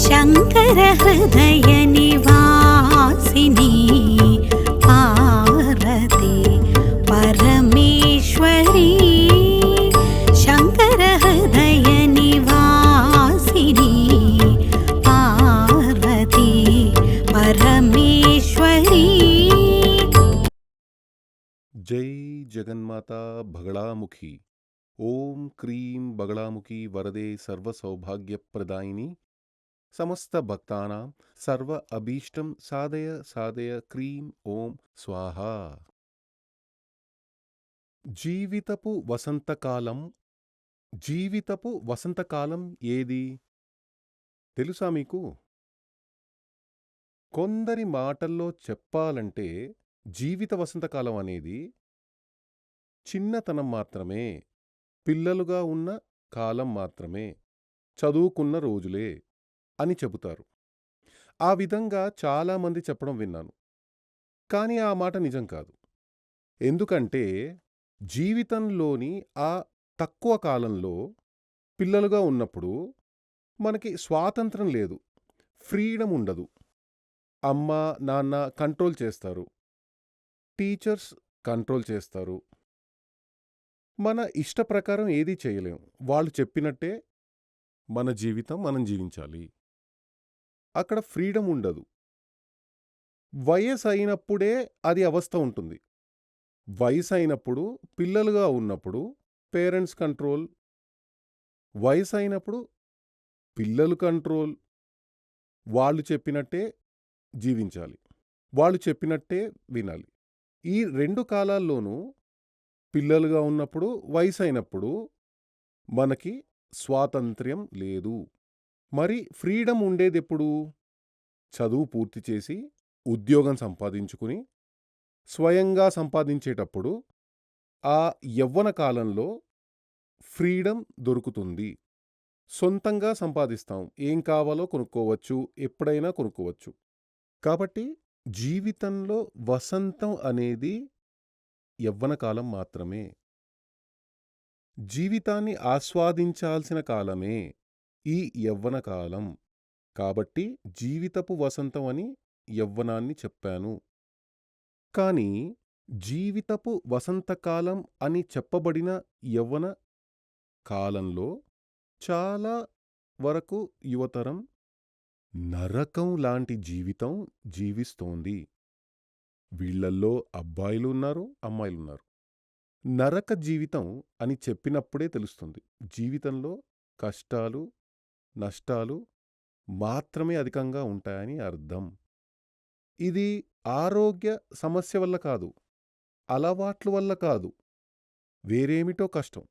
शङ्कर हृदय निवासिनी पार्वती परमेश्वरी शङ्कर हृदय निवासिनी पार्वती परमेश्वरी। जय जगन्माता बगड़ामुखी। ओम क्रीं बगड़ामुखी वरदे सर्वसौभाग्यप्रदायिनी समस्त भक्तानां सर्व अभीष्टं साधय साधय क्रीं ओम स्वाहा। జీవితపు వసంతకాలం జీవితపు వసంతకాలం ఏది తెలుసా మీకు? కొందరి మాటల్లో చెప్పాలంటే జీవిత వసంతకాలం అనేది చిన్నతనం మాత్రమే, పిల్లలుగా ఉన్న కాలం మాత్రమే, చదువుకున్న రోజులే అని చెబుతారు. ఆ విధంగా చాలామంది చెప్పడం విన్నాను. కానీ ఆ మాట నిజం కాదు. ఎందుకంటే జీవితంలోని ఆ తక్కువ కాలంలో పిల్లలుగా ఉన్నప్పుడు మనకి స్వాతంత్రం లేదు, ఫ్రీడమ్ ఉండదు. అమ్మ నాన్న కంట్రోల్ చేస్తారు, టీచర్స్ కంట్రోల్ చేస్తారు. మన ఇష్ట ప్రకారం ఏదీ చేయలేం. వాళ్ళు చెప్పినట్టే మన జీవితం మనం జీవించాలి. అక్కడ ఫ్రీడమ్ ఉండదు. వయసు అయినప్పుడే అది అవస్థ ఉంటుంది. వయసు అయినప్పుడు పిల్లలుగా ఉన్నప్పుడు పేరెంట్స్ కంట్రోల్, వయసు అయినప్పుడు పిల్లలు కంట్రోల్. వాళ్ళు చెప్పినట్టే జీవించాలి, వాళ్ళు చెప్పినట్టే వినాలి. ఈ రెండు కాలాల్లోనూ పిల్లలుగా ఉన్నప్పుడు వయసు అయినప్పుడు మనకి స్వాతంత్ర్యం లేదు. మరి ఫ్రీడమ్ ఉండేదెప్పుడు? చదువు పూర్తి చేసి ఉద్యోగం సంపాదించుకుని స్వయంగా సంపాదించేటప్పుడు ఆ యవ్వన కాలంలో ఫ్రీడమ్ దొరుకుతుంది. సొంతంగా సంపాదిస్తాం, ఏం కావాలో కొనుక్కోవచ్చు, ఎప్పుడైనా కొనుక్కోవచ్చు. కాబట్టి జీవితంలో వసంతం అనేది యవ్వన కాలం మాత్రమే. జీవితాన్ని ఆస్వాదించాల్సిన కాలమే ఈ యవ్వన కాలం. కాబట్టి జీవితపు వసంతం అని యవ్వనాన్ని చెప్పాను. కానీ జీవితపు వసంతకాలం అని చెప్పబడిన యవ్వన కాలంలో చాలా వరకు యువతరం నరకం లాంటి జీవితం జీవిస్తోంది. వీళ్లల్లో అబ్బాయిలు ఉన్నారు, అమ్మాయిలున్నారు. నరక జీవితం అని చెప్పినప్పుడే తెలుస్తుంది. జీవితంలో కష్టాలు, నష్టాలు మాత్రమే అధికంగా ఉంటాయని అర్థం. ఇది ఆరోగ్య సమస్య వల్ల కాదు, అలవాట్ల వల్ల కాదు, వేరేమిటో కష్టం.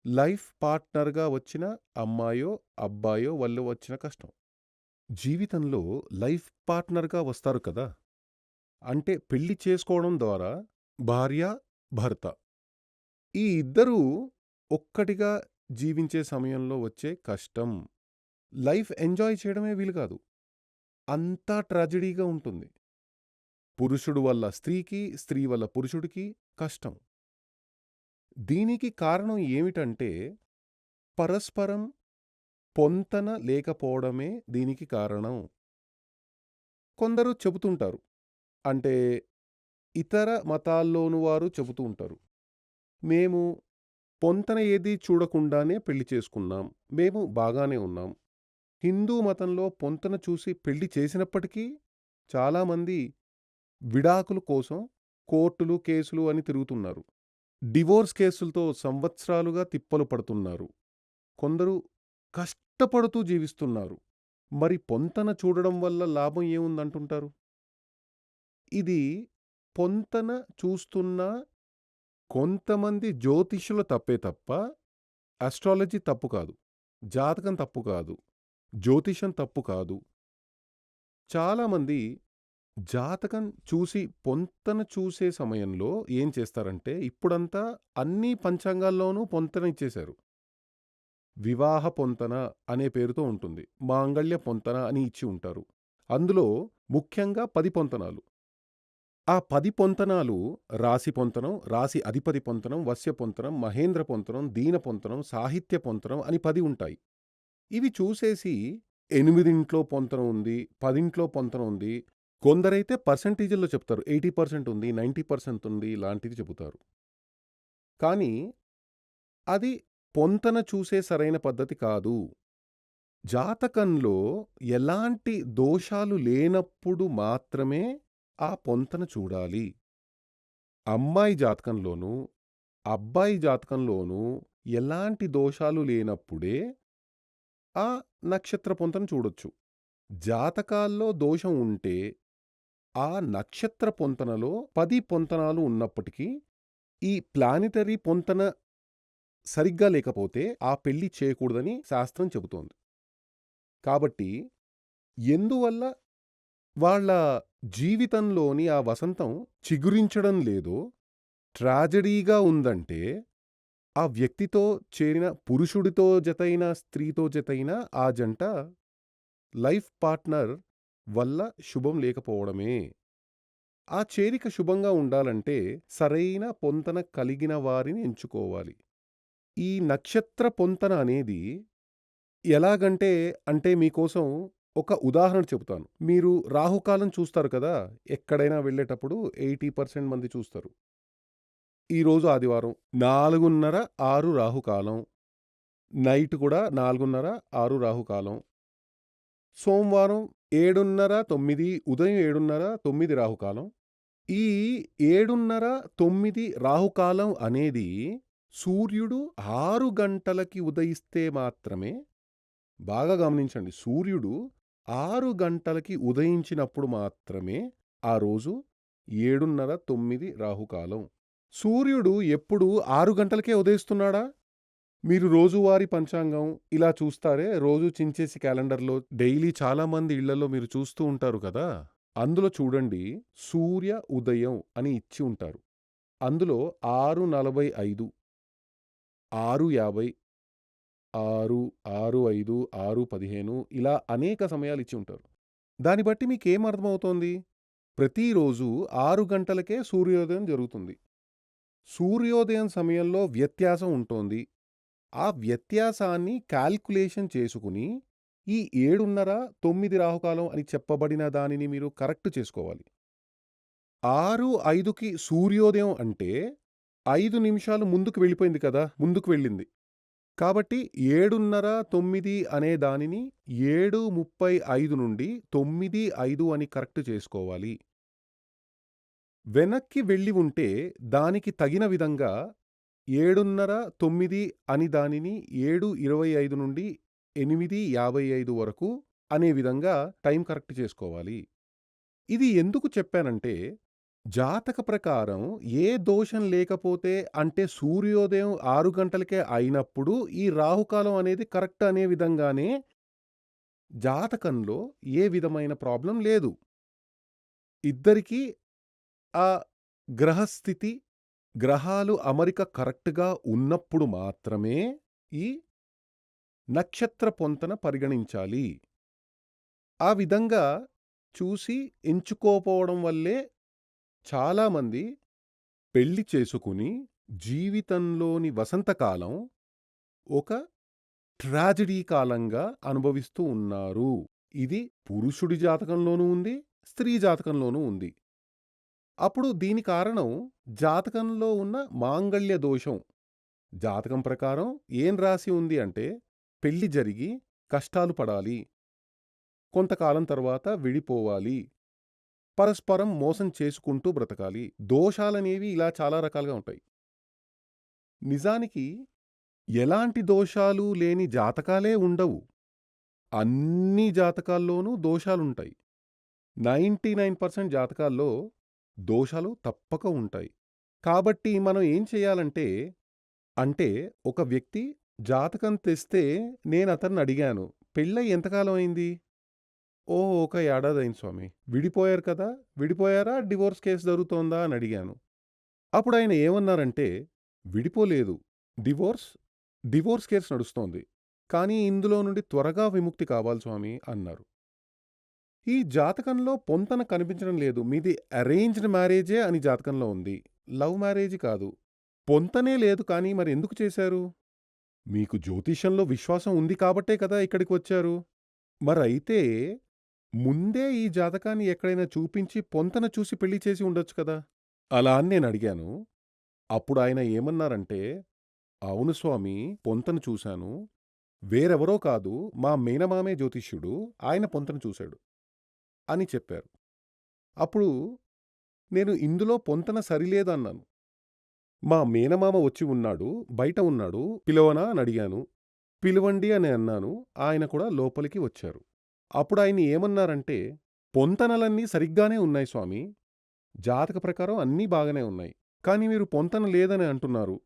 లైఫ్ పార్ట్నర్గా వచ్చిన అమ్మాయో అబ్బాయో వల్ల వచ్చిన కష్టం. జీవితంలో లైఫ్ పార్ట్నర్గా వస్తారు కదా, అంటే పెళ్లి చేసుకోవడం ద్వారా భార్య భర్త ఈ ఇద్దరూ ఒక్కటిగా జీవించే సమయంలో వచ్చే కష్టం. లైఫ్ ఎంజాయ్ చేయడమే వీలు కాదు, అంతా ట్రాజడీగా ఉంటుంది. పురుషుడు వల్ల స్త్రీకి, స్త్రీ వల్ల పురుషుడికి కష్టం. దీనికి కారణం ఏమిటంటే పరస్పరం పొంతన లేకపోవడమే దీనికి కారణం. కొందరు చెబుతుంటారు, అంటే ఇతర మతాల్లోని వారు చెబుతూ ఉంటారు, మేము పొంతన ఏదీ చూడకుండానే పెళ్లి చేసుకున్నాం, మేము బాగానే ఉన్నాం. హిందూ మతంలో పొంతన చూసి పెళ్లి చేసినప్పటికీ చాలామంది విడాకుల కోసం కోర్టులు, కేసులు అని తిరుగుతున్నారు. డివోర్స్ కేసులతో సంవత్సరాలుగా తిప్పలు పడుతున్నారు. కొందరు కష్టపడుతూ జీవిస్తున్నారు. మరి పొంతన చూడడం వల్ల లాభం ఏముందంటుంటారు? ఇది పొంతన చూస్తున్న కొంతమంది జ్యోతిష్యుల తప్పే తప్ప ఆస్ట్రాలజీ తప్పు కాదు, జాతకం తప్పు కాదు, జ్యోతిషం తప్పు కాదు. చాలామంది జాతకం చూసి పొంతన చూసే సమయంలో ఏం చేస్తారంటే, ఇప్పుడంతా అన్ని పంచాంగాల్లోనూ పొంతన ఇచ్చేశారు. వివాహ పొంతన అనే పేరుతో ఉంటుంది, మాంగళ్య పొంతన అని ఇచ్చి ఉంటారు. అందులో ముఖ్యంగా 10 పొంతనాలు. ఆ 10 పొంతనాలు రాశి పొంతనం, రాశి అధిపతి పొంతనం, వస్య పొంతనం, మహేంద్ర పొంతనం, దీన పొంతనం, సాహిత్య పొంతనం అని 10 ఉంటాయి. ఇవి చూసేసి 8 పొంతన ఉంది, 10 పొంతన ఉంది. కొందరైతే పర్సెంటేజ్‌ల్లో చెప్తారు. 80% ఉంది, 90% ఉంది ఇలాంటివి చెబుతారు. కానీ అది పొంతన చూసే సరైన పద్ధతి కాదు. జాతకంలో ఎలాంటి దోషాలు లేనప్పుడు మాత్రమే ఆ పొంతన చూడాలి. అమ్మాయి జాతకంలోనూ, అబ్బాయి జాతకంలోనూ ఎలాంటి దోషాలు లేనప్పుడే ఆ నక్షత్ర పొంతన చూడొచ్చు. జాతకాల్లో దోషం ఉంటే ఆ నక్షత్ర పొంతనలో 10 పొంతనాలు ఉన్నప్పటికీ ఈ ప్లానిటరీ పొంతన సరిగ్గా లేకపోతే ఆ పెళ్లి చేయకూడదని శాస్త్రం చెబుతోంది. కాబట్టి ఎందువల్ల వాళ్ళ జీవితంలోని ఆ వసంతం చిగురించడం లేదో, ట్రాజడీగా ఉందంటే, ఆ వ్యక్తితో చేరిన పురుషుడితో జతైన, స్త్రీతో జతైన ఆ జంట లైఫ్ పార్ట్నర్ వల్ల శుభం లేకపోవడమే. ఆ చేరిక శుభంగా ఉండాలంటే సరైన పొంతన కలిగిన వారిని ఎంచుకోవాలి. ఈ నక్షత్ర పొంతన అనేది ఎలాగంటే, మీకోసం ఒక ఉదాహరణ చెబుతాను. మీరు రాహుకాలం చూస్తారు కదా! ఎక్కడైనా వెళ్ళేటప్పుడు 80% మంది చూస్తారు. ఈరోజు ఆదివారం 4:30, 6 రాహుకాలం. నైట్ కూడా 4:30, 6 రాహుకాలం. సోమవారం 7:30, 9 ఉదయం 7:30, 9 రాహుకాలం. ఈ 7:30, 9 రాహుకాలం అనేది సూర్యుడు 6 గంటలకి ఉదయిస్తే మాత్రమే, బాగా గమనించండి, సూర్యుడు 6 గంటలకి ఉదయించినప్పుడు మాత్రమే ఆ రోజు 7:30, 9 రాహుకాలం. సూర్యుడు ఎప్పుడు 6 గంటలకే ఉదయిస్తున్నాడా? మీరు రోజువారీ పంచాంగం ఇలా చూస్తారే, రోజు చించేసి క్యాలెండర్‌లో డైలీ చాలామంది ఇళ్లలో మీరు చూస్తూ ఉంటారు కదా! అందులో చూడండి, సూర్య ఉదయం అని ఇచ్చి ఉంటారు. అందులో 6:45, 6:50, 6, 6:05, 6:15 ఇలా అనేక సమయాలు ఇచ్చి ఉంటారు. దాన్ని బట్టి మీకేం అర్థమవుతోంది? ప్రతిరోజు 6 గంటలకే సూర్యోదయం జరుగుతుంది. సూర్యోదయం సమయంలో వ్యత్యాసం ఉంటోంది. ఆ వ్యత్యాసాన్ని కాలిక్యులేషన్ చేసుకుని ఈ 7:30, 9 రాహుకాలం అని చెప్పబడిన దానిని మీరు కరెక్ట్ చేసుకోవాలి. 6:05కి సూర్యోదయం అంటే 5 నిమిషాలు ముందుకు వెళ్ళిపోయింది కదా! ముందుకు వెళ్ళింది. కాబట్టి 7:30, 9 అనే దానిని 7:35 నుండి 9:05 అని కరెక్ట్ చేసుకోవాలి. వెనక్కి వెళ్ళి ఉంటే దానికి తగిన విధంగా 7:30, 9 అని దానిని 7:25 నుండి 8:55 వరకు అనే విధంగా టైం కరెక్ట్ చేసుకోవాలి. ఇది ఎందుకు చెప్పానంటే, జాతక ప్రకారం ఏ దోషం లేకపోతే, అంటే సూర్యోదయం 6 గంటలకే అయినప్పుడు ఈ రాహుకాలం అనేది కరెక్ట్ అనే విధంగానే జాతకంలో ఏ విధమైన ప్రాబ్లం లేదు. ఇద్దరికీ ఆ గ్రహస్థితి, గ్రహాలు అమరిక కరెక్ట్‌గా ఉన్నప్పుడు మాత్రమే ఈ నక్షత్ర పొంతన పరిగణించాలి. ఆ విధంగా చూసి ఎంచుకోపోవడం వల్లే చాలామంది పెళ్లి చేసుకుని జీవితంలోని వసంతకాలం ఒక ట్రాజడీ కాలంగా అనుభవిస్తూ ఉన్నారు. ఇది పురుషుడి జాతకంలోనూ ఉంది, స్త్రీ జాతకంలోనూ ఉంది. అప్పుడు దీని కారణం జాతకంలో ఉన్న మాంగళ్య దోషం. జాతకం ప్రకారం ఏం రాసి ఉంది అంటే, పెళ్లి జరిగి కష్టాలు పడాలి, కొంతకాలం తర్వాత విడిపోవాలి, పరస్పరం మోసం చేసుకుంటూ బ్రతకాలి. దోషాలనేవి ఇలా చాలా రకాలుగా ఉంటాయి. నిజానికి ఎలాంటి దోషాలు లేని జాతకాలే ఉండవు. అన్ని జాతకాల్లోనూ దోషాలుంటాయి. 99% జాతకాల్లో దోషాలు తప్పక ఉంటాయి. కాబట్టి మనం ఏం చేయాలంటే, ఒక వ్యక్తి జాతకం తెస్తే నేనతన్ని అడిగాను, పెళ్ళై ఎంతకాలం అయింది? ఓహ్! ఒక ఏడాదయింది స్వామి. విడిపోయారు కదా! విడిపోయారా? డివోర్స్ కేస్ జరుగుతోందా అని అడిగాను. అప్పుడాయన ఏమన్నారంటే, విడిపోలేదు. డివోర్స్ కేస్ నడుస్తోంది. కానీ ఇందులో నుండి త్వరగా విముక్తి కావాలి స్వామి అన్నారు. ఈ జాతకంలో పొంతన కనిపించడం లేదు. మీది అరేంజ్డ్ మ్యారేజే అని జాతకంలో ఉంది. లవ్ మ్యారేజ్ కాదు. పొంతనే లేదు, కానీ మరెందుకు చేశారు? మీకు జ్యోతిష్యంలో విశ్వాసం ఉంది కాబట్టే కదా ఇక్కడికి వచ్చారు. మరైతే ముందే ఈ జాతకాన్ని ఎక్కడైనా చూపించి పొంతన చూసి పెళ్లి చేసి ఉండొచ్చు కదా! అలా అని నేనడిగాను. అప్పుడాయన ఏమన్నారంటే, "అవును స్వామీ, పొంతన చూశాను. వేరెవరో కాదు, మా మేనమామే జ్యోతిష్యుడు. ఆయన పొంతన చూశాడు" అని చెప్పారు. అప్పుడు నేను ఇందులో పొంతన సరిలేదన్నాను. మా మేనమామ వచ్చి ఉన్నాడు, బయట ఉన్నాడు, పిలవనా అనడిగాను. పిలవండి అని అన్నాను. ఆయన కూడా లోపలికి వచ్చారు. అప్పుడాయన ఏమన్నారంటే, "పొంతనలన్నీ సరిగ్గానే ఉన్నాయి స్వామీ. జాతక ప్రకారం అన్నీ బాగానే ఉన్నాయి. కానీ మీరు పొంతన లేదని అంటున్నారు.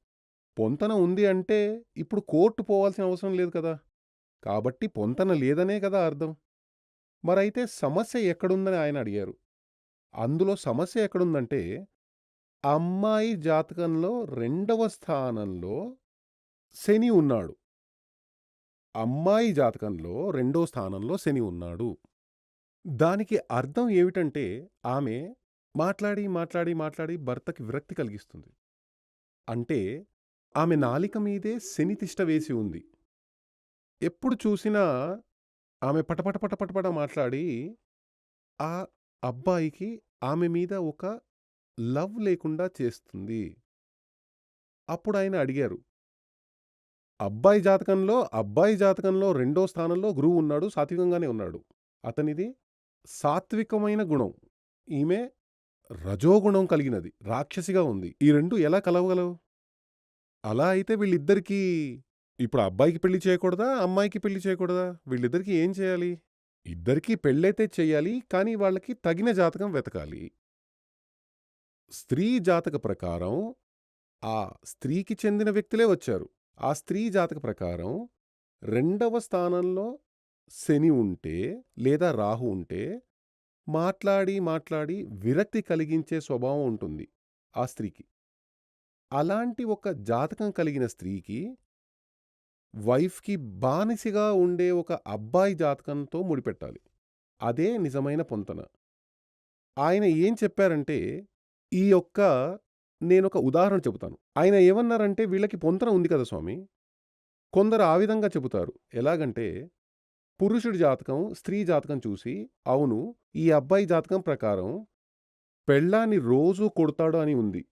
పొంతన ఉంది అంటే ఇప్పుడు కోర్టు పోవాల్సిన అవసరం లేదు కదా! కాబట్టి పొంతన లేదనే కదా అర్థం. మరైతే సమస్య ఎక్కడుందని ఆయన అడిగారు. అందులో సమస్య ఎక్కడుందంటే, అమ్మాయి జాతకంలో రెండవ స్థానంలో శని ఉన్నాడు. అమ్మాయి జాతకంలో రెండో స్థానంలో శని ఉన్నాడు. దానికి అర్థం ఏమిటంటే, ఆమె మాట్లాడి భర్తకి విరక్తి కలిగిస్తుంది. అంటే ఆమె నాలిక మీదే శని తిష్ట వేసి ఉంది. ఎప్పుడు చూసినా ఆమె పటపట మాట్లాడి ఆ అబ్బాయికి ఆమె మీద ఒక లవ్ లేకుండా చేస్తుంది. అప్పుడాయన అడిగారు, అబ్బాయి జాతకంలో రెండో స్థానంలో గురువు ఉన్నాడు. సాత్వికంగానే ఉన్నాడు. అతనిది సాత్వికమైన గుణం. ఈమె రజోగుణం కలిగినది. రాక్షసిగా ఉంది. ఈ 2 ఎలా కలవగలవు? అలా అయితే వీళ్ళిద్దరికీ ఇప్పుడు అబ్బాయికి పెళ్లి చేయకూడదా? అమ్మాయికి పెళ్లి చేయకూడదా? వీళ్ళిద్దరికీ ఏం చేయాలి? ఇద్దరికీ పెళ్ళైతే చెయ్యాలి. కానీ వాళ్ళకి తగిన జాతకం వెతకాలి. స్త్రీ జాతక ప్రకారం ఆ స్త్రీకి చెందిన వ్యక్తులే వచ్చారు. ఆ స్త్రీ జాతక ప్రకారం రెండవ స్థానంలో శని ఉంటే లేదా రాహు ఉంటే మాట్లాడి విరక్తి కలిగించే స్వభావం ఉంటుంది ఆ స్త్రీకి. అలాంటి ఒక జాతకం కలిగిన స్త్రీకి వైఫ్‌కి బానిసగా ఉండే ఒక అబ్బాయి జాతకంతో ముడిపెట్టాలి. అదే నిజమైన పొంతన. ఆయన ఏం చెప్పారంటే, ఈ యొక్క నేనొక ఉదాహరణ చెబుతాను. ఆయన ఏమన్నారంటే, "వీళ్ళకి పొంతన ఉంది కదా స్వామీ." కొందరు ఆ విధంగా చెబుతారు. ఎలాగంటే, పురుషుడి జాతకం, స్త్రీ జాతకం చూసి, అవును, ఈ అబ్బాయి జాతకం ప్రకారం పెళ్ళాన్ని రోజూ కొడతాడు అని ఉంది.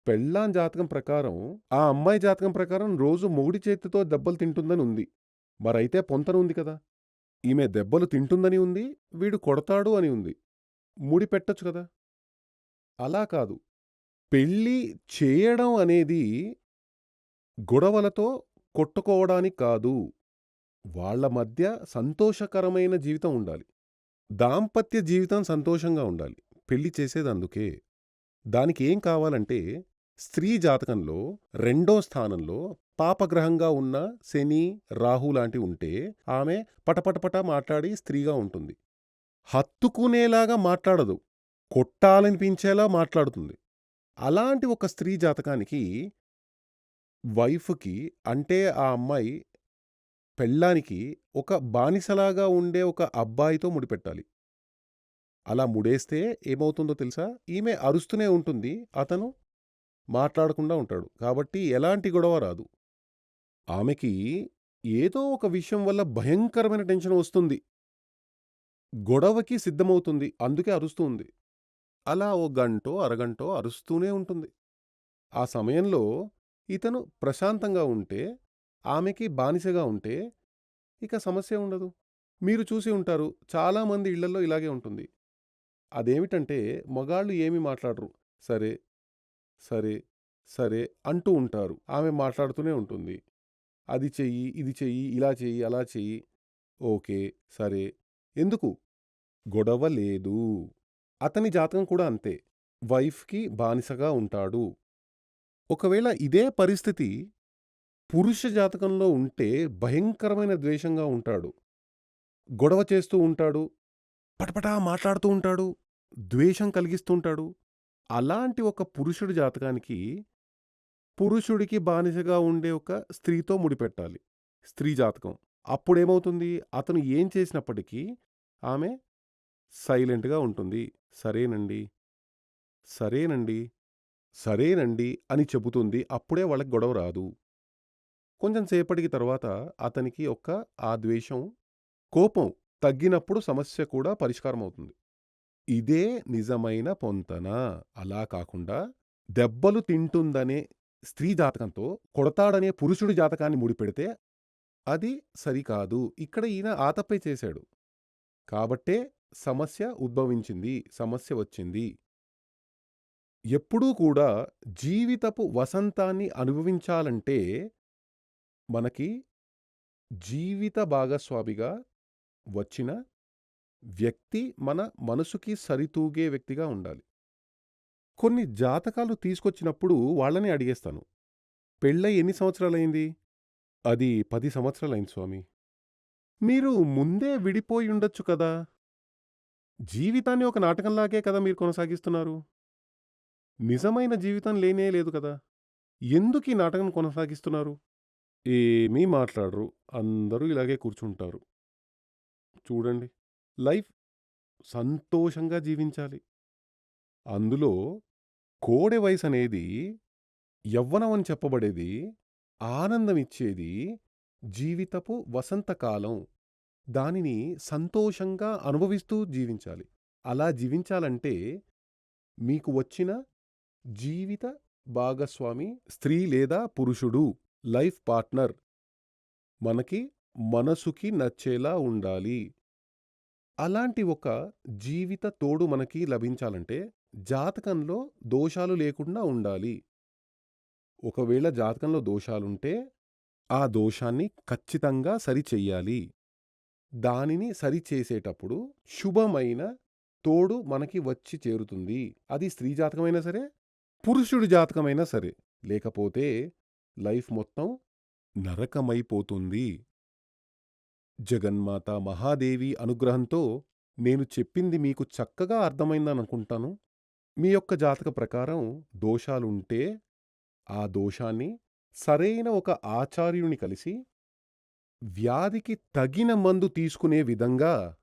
పెళ్ళాం జాతకం ప్రకారం, ఆ అమ్మాయి జాతకం ప్రకారం రోజు మొగుడి చేతితో దెబ్బలు తింటుందని ఉంది. మరైతే పొంతన ఉంది కదా! ఈమె దెబ్బలు తింటుందని ఉంది, వీడు కొడతాడు అని ఉంది. ముడిపెట్టొచ్చు కదా! అలా కాదు. పెళ్లి చేయడం అనేది గొడవలతో కొట్టుకోవడానికి కాదు. వాళ్ళ మధ్య సంతోషకరమైన జీవితం ఉండాలి. దాంపత్య జీవితం సంతోషంగా ఉండాలి. పెళ్లి చేసేదందుకే. దానికి ఏం కావాలంటే, స్త్రీ జాతకంలో రెండో స్థానంలో పాపగ్రహంగా ఉన్న శని, రాహు లాంటివి ఉంటే ఆమె పటపటపట మాట్లాడి స్త్రీగా ఉంటుంది. హత్తుకునేలాగా మాట్లాడదు. కొట్టాలనిపించేలా మాట్లాడుతుంది. అలాంటి ఒక స్త్రీ జాతకానికి వైఫ్‌కి అంటే ఆ అమ్మాయి పెళ్ళానికి ఒక బానిసలాగా ఉండే ఒక అబ్బాయితో ముడిపెట్టాలి. అలా ముడేస్తే ఏమవుతుందో తెలుసా? ఈమె అరుస్తూనే ఉంటుంది. అతను మాట్లాడకుండా ఉంటాడు. కాబట్టి ఎలాంటి గొడవ రాదు. ఆమెకి ఏదో ఒక విషయం వల్ల భయంకరమైన టెన్షన్ వస్తుంది. గొడవకి సిద్ధమవుతుంది. అందుకే అరుస్తూ ఉంది. అలా ఓ గంటో, అరగంటో అరుస్తూనే ఉంటుంది. ఆ సమయంలో ఇతను ప్రశాంతంగా ఉంటే, ఆమెకి బానిసగా ఉంటే ఇక సమస్యే ఉండదు. మీరు చూసి ఉంటారు. చాలామంది ఇళ్లల్లో ఇలాగే ఉంటుంది. అదేమిటంటే మగాళ్ళు ఏమీ మాట్లాడరు. సరే, సరే, సరే అంటూ ఉంటారు. ఆమె మాట్లాడుతూనే ఉంటుంది. అది చెయ్యి, ఇది చెయ్యి, ఇలా చెయ్యి, అలా చెయ్యి. ఓకే. సరే. ఎందుకు? గొడవ లేదు. అతని జాతకం కూడా అంతే. వైఫ్‌కి బానిసగా ఉంటాడు. ఒకవేళ ఇదే పరిస్థితి పురుష జాతకంలో ఉంటే భయంకరమైన ద్వేషంగా ఉంటాడు. గొడవ చేస్తూ ఉంటాడు. పటపటా మాట్లాడుతూ ఉంటాడు. ద్వేషం కలిగిస్తూ ఉంటాడు. అలాంటి ఒక పురుషుడి జాతకానికి పురుషుడికి బానిసగా ఉండే ఒక స్త్రీతో ముడిపెట్టాలి. స్త్రీ జాతకం. అప్పుడేమవుతుంది? అతను ఏం చేసినప్పటికీ ఆమె సైలెంట్‌గా ఉంటుంది. సరేనండి, సరేనండి, సరేనండి అని చెబుతుంది. అప్పుడే వాళ్ళకి గొడవ రాదు. కొంచెం సేపటికి తర్వాత అతనికి ఆ ద్వేషం కోపం తగ్గినప్పుడు సమస్య కూడా పరిష్కారమవుతుంది. ఇదే నిజమైన పొంతన. అలా కాకుండా దెబ్బలు తింటుందనే స్త్రీ జాతకంతో కొడతాడనే పురుషుడి జాతకాన్ని ముడిపెడితే అది సరికాదు. ఇక్కడ ఈయన ఆ తప్పే చేశాడు. కాబట్టే సమస్య ఉద్భవించింది. సమస్య వచ్చింది. ఎప్పుడూ కూడా జీవితపు వసంతాన్ని అనుభవించాలంటే మనకి జీవిత భాగస్వామిగా వచ్చిన వ్యక్తి మన మనసుకి సరితూగే వ్యక్తిగా ఉండాలి. కొన్ని జాతకాలు తీసుకొచ్చినప్పుడు వాళ్ళనే అడిగేస్తాను. పెళ్ళై ఎన్ని సంవత్సరాలయింది? అది 10 సంవత్సరాలయింది స్వామి. మీరు ముందే విడిపోయుండొచ్చు కదా! జీవితాన్ని ఒక నాటకంలాగే కదా మీరు కొనసాగిస్తున్నారు. నిజమైన జీవితం లేనే లేదు కదా! ఎందుకీ నాటకం కొనసాగిస్తున్నారు? ఏమీ మాట్లాడరు. అందరూ ఇలాగే కూర్చుంటారు. చూడండి. లైఫ్ సంతోషంగా జీవించాలి. అందులో కోడె వయసనేది యవ్వనం అని చెప్పబడేది, ఆనందమిచ్చేది, జీవితపు వసంతకాలం. దానిని సంతోషంగా అనుభవిస్తూ జీవించాలి. అలా జీవించాలంటే మీకు వచ్చిన జీవిత భాగస్వామి స్త్రీ లేదా పురుషుడు, లైఫ్ పార్ట్నర్ మనకి మనసుకి నచ్చేలా ఉండాలి. అలాంటి ఒక జీవిత తోడు మనకి లభించాలంటే జాతకంలో దోషాలు లేకుండా ఉండాలి. ఒకవేళ జాతకంలో దోషాలుంటే ఆ దోషాన్ని ఖచ్చితంగా సరిచెయ్యాలి. దానిని సరిచేసేటప్పుడు శుభమైన తోడు మనకి వచ్చి చేరుతుంది. అది స్త్రీ జాతకమైనా సరే, పురుషుడి జాతకమైనా సరే. లేకపోతే లైఫ్ మొత్తం నరకమైపోతుంది. జగన్మాత మహాదేవి అనుగ్రహంతో నేను చెప్పింది మీకు చక్కగా అర్థమైందనుకుంటాను. మీ యొక్క జాతక ప్రకారం దోషాలుంటే ఆ దోషాన్ని సరైన ఒక ఆచార్యుని కలిసి వ్యాధికి తగిన మందు తీసుకునే విధంగా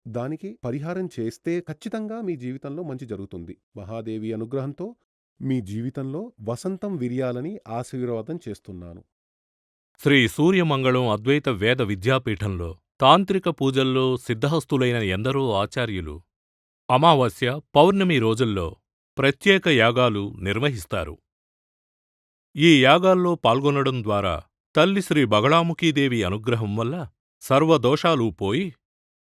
దానికి పరిహారం చేస్తే ఖచ్చితంగా మీ జీవితంలో మంచి జరుగుతుంది. మహాదేవి అనుగ్రహంతో మీ జీవితంలో వసంతం విరియాలని ఆశీర్వాదం చేస్తున్నాను. శ్రీ సూర్యమంగళం అద్వైత వేద విద్యాపీఠంలో తాంత్రిక పూజల్లో సిద్ధహస్తులైన ఎందరో ఆచార్యులు అమావాస్య, పౌర్ణమి రోజుల్లో ప్రత్యేక యాగాలు నిర్వహిస్తారు. ఈ యాగాల్లో పాల్గొనడం ద్వారా తల్లి శ్రీ బగళాముఖీదేవి అనుగ్రహం వల్ల సర్వదోషాలూ పోయి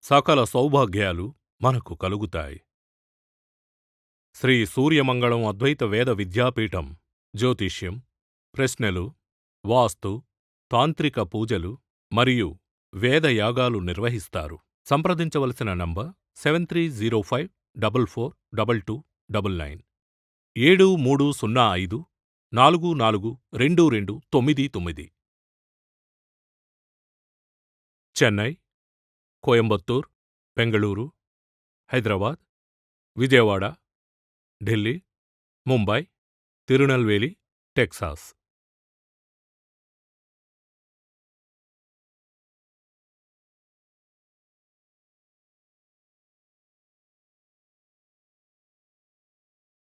సకల సౌభాగ్యాలు మనకు కలుగుతాయి. శ్రీ సూర్యమంగళం అద్వైత వేద విద్యాపీఠం జ్యోతిష్యం, ప్రశ్నలు, వాస్తు, తాంత్రిక పూజలు మరియు వేదయాగాలు నిర్వహిస్తారు. సంప్రదించవలసిన నంబర్ 7305442299 7305442299. చెన్నై, కోయంబత్తూర్, బెంగళూరు, హైదరాబాద్, విజయవాడ, ఢిల్లీ, ముంబై, తిరునల్వేలి, టెక్సాస్.